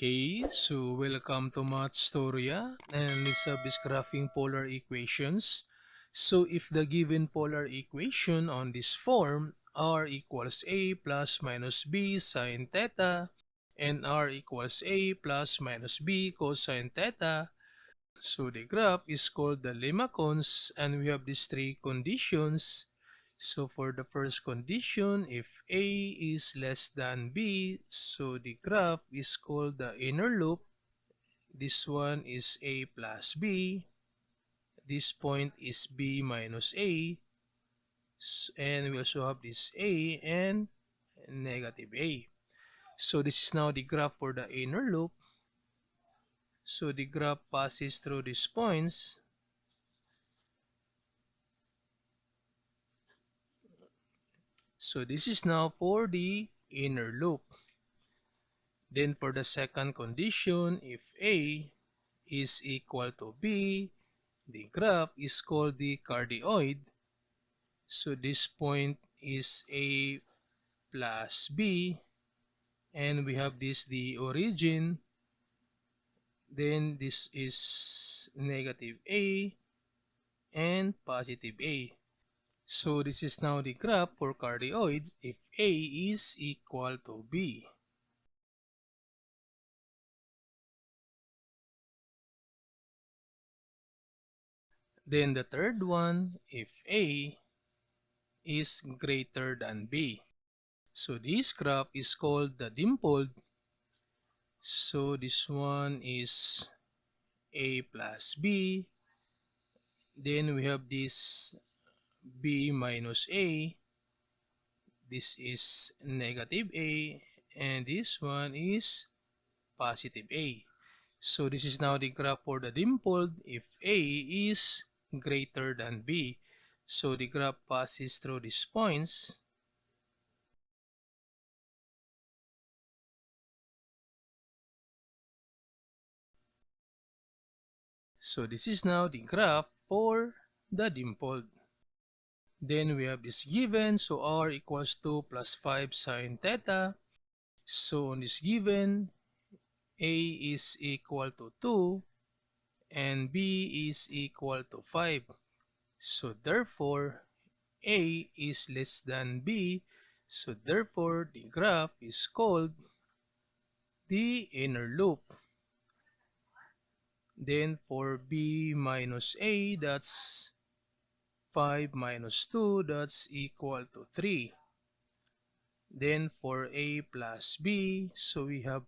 Okay, so welcome to Math Storia, and let's have this graphing polar equations. So if the given polar equation on this form, r equals a plus minus b sine theta, and r equals a plus minus b cosine theta, so the graph is called the Limacons, and we have these three conditions. So for the first condition, if A is less than B, so the graph is called the inner loop. This one is A plus B. This point is B minus A. And we also have this A and negative A. So this is now the graph for the inner loop. So the graph passes through these points. So this is now for the inner loop. Then for the second condition, if A is equal to B, the graph is called the cardioid. So this point is A plus B, and we have this the origin. Then this is negative A and positive A. So this is now the graph for cardioids if A is equal to B. Then the third one, if A is greater than B. So this graph is called the dimpled. So this one is A plus B. Then we have this B minus A. This is negative A. And this one is positive A. So this is now the graph for the dimpled if A is greater than B. So the graph passes through these points. So this is now the graph for the dimpled. Then we have this given, so r equals 2 plus 5 sine theta. So on this given, a is equal to 2 and b is equal to 5. So therefore, a is less than b. So therefore, the graph is called the inner loop. Then for b minus a, that's 5 minus 2, that's equal to 3. Then for a plus b, so we have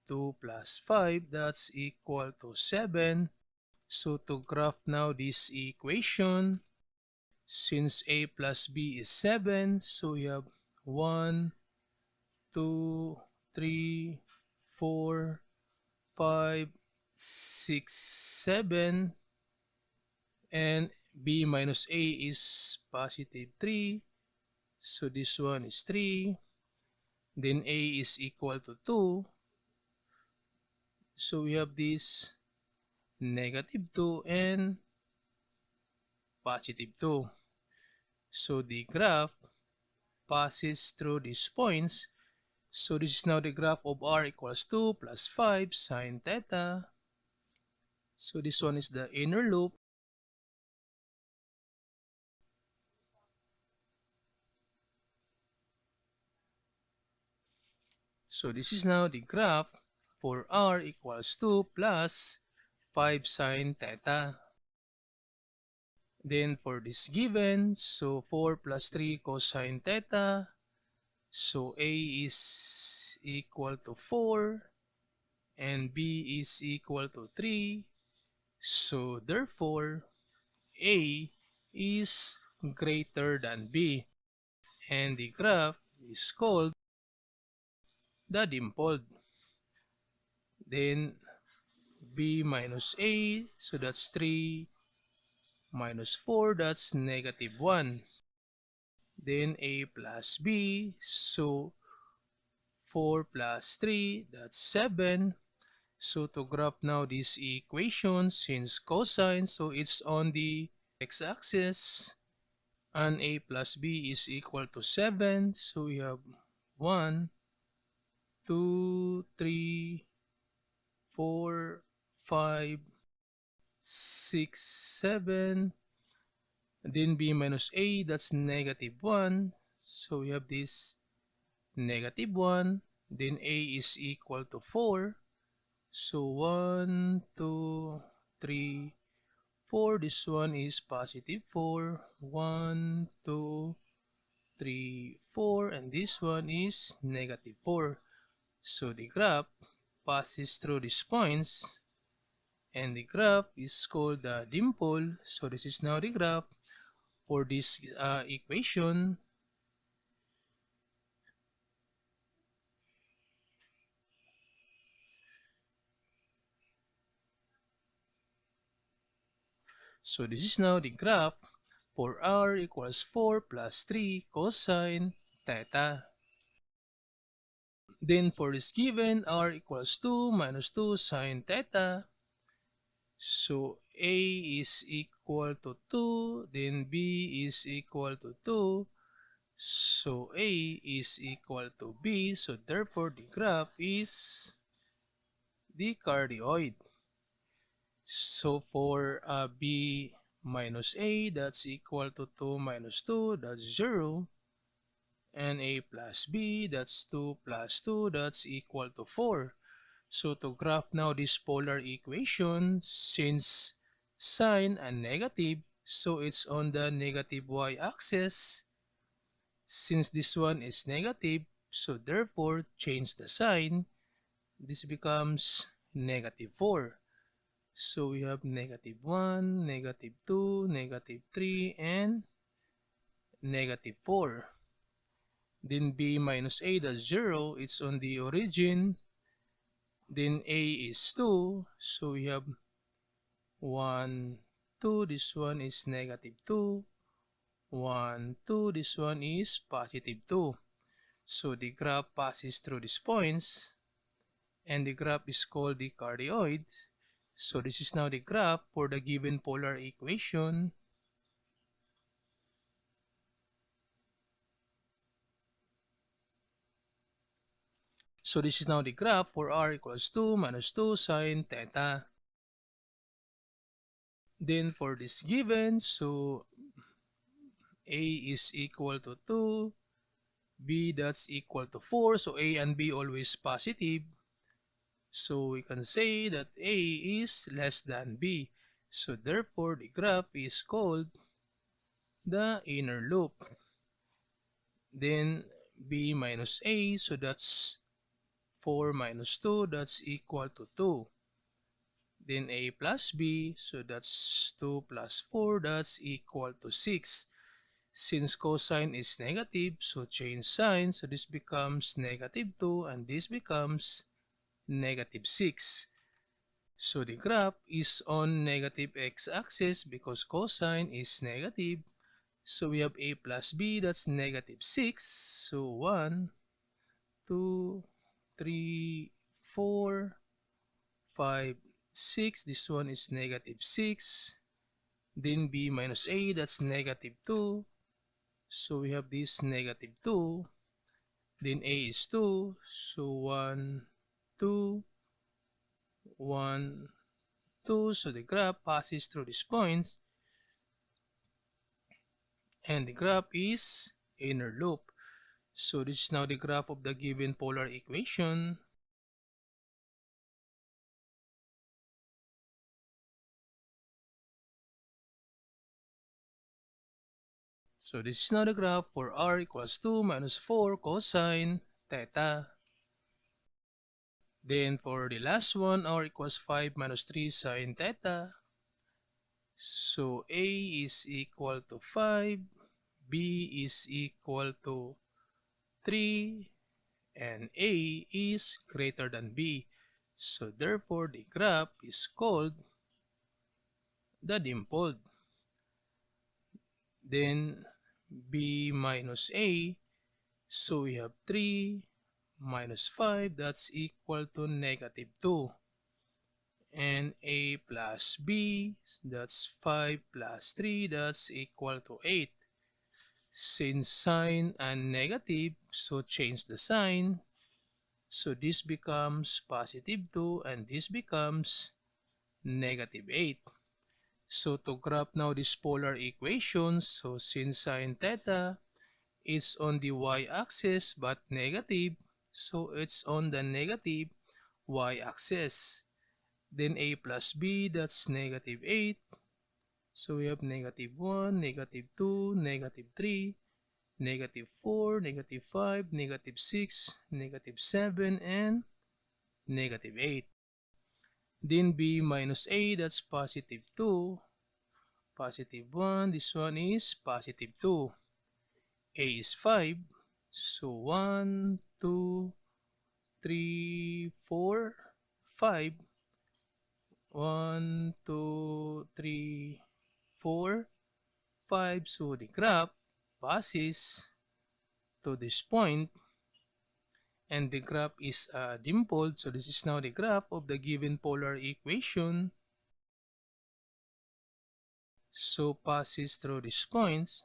2 plus 5, that's equal to 7. So to graph now this equation, since a plus b is 7, so we have 1, 2, 3, 4, 5, 6, 7, and b minus a is positive 3. So this one is 3. Then a is equal to 2. So we have this negative 2 and positive 2. So the graph passes through these points. So this is now the graph of r equals 2 plus 5 sine theta. So this one is the inner loop. So this is now the graph for r equals 2 plus 5 sine theta. Then for this given, so 4 plus 3 cosine theta. So a is equal to 4 and b is equal to 3. So therefore, a is greater than b. And the graph is called the dimpled. Then b minus a, so that's 3 minus 4, that's negative 1. Then a plus b, so 4 plus 3, that's 7. So to graph now this equation, since cosine, so it's on the x-axis, and a plus b is equal to 7. So we have 1, 2, 3, 4, 5, 6, 7. Then b minus a, that's negative 1. So we have this negative 1. Then a is equal to 4. So 1, 2, 3, 4. This one is positive 4. 1, 2, 3, 4. And this one is negative 4. So the graph passes through these points. And the graph is called the dimple. So this is now the graph for this equation. So this is now the graph for r equals 4 plus 3 cosine theta. Then for this given r equals 2 minus 2 sine theta. So a is equal to 2, then b is equal to 2. So a is equal to b. So therefore the graph is the cardioid. So for b minus a, that's equal to 2 minus 2, that's 0. And a plus b, that's 2 plus 2, that's equal to 4. So to graph now this polar equation, since sine and negative, so it's on the negative y-axis. Since this one is negative, so therefore change the sign. This becomes negative 4. So we have negative 1, negative 2, negative 3, and negative 4. Then b minus a, that's 0. It's on the origin. Then a is 2. So we have 1, 2. This one is negative 2. 1, 2. This one is positive 2. So the graph passes through these points. And the graph is called the cardioid. So this is now the graph for the given polar equation. So this is now the graph for r equals 2 minus 2 sine theta. Then for this given, so a is equal to 2, b that's equal to 4. So a and b always positive. So we can say that a is less than b. So therefore the graph is called the inner loop. Then b minus a, so that's 4 minus 2, that's equal to 2. Then a plus b, so that's 2 plus 4, that's equal to 6. Since cosine is negative, so change sign, so this becomes negative 2 and this becomes negative 6. So the graph is on negative x-axis because cosine is negative. So we have a plus b, that's negative 6. So 1, 2, 3, 4, 5, 6. This one is negative 6. Then b minus a, that's negative 2. So we have this negative 2. Then a is 2. So 1, 2, 1, 2. So the graph passes through these points. And the graph is inner loop. So this is now the graph of the given polar equation. So this is now the graph for r equals 2 minus 4 cosine theta. Then for the last one, r equals 5 minus 3 sine theta. So a is equal to 5, b is equal to 3, and a is greater than b. So therefore the graph is called the dimpled. Then b minus a, so we have 3 minus 5, that's equal to negative 2. And a plus b, that's 5 plus 3, that's equal to 8. Since sine and negative, so change the sign. So this becomes positive 2 and this becomes negative 8. So to graph now these polar equations, so since sine theta is on the y-axis but negative, so it's on the negative y-axis. Then a plus b, that's negative 8. So we have negative 1, negative 2, negative 3, negative 4, negative 5, negative 6, negative 7, and negative 8. Then b minus a, that's positive 2, positive 1, this one is positive 2. A is 5, so 1, 2, 3, 4, 5. 1, 2, 3, 4, 5. So the graph passes to this point and the graph is dimpled. So this is now the graph of the given polar equation. So passes through these points.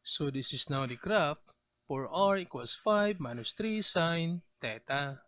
So this is now the graph for r equals 5 minus 3 sine theta.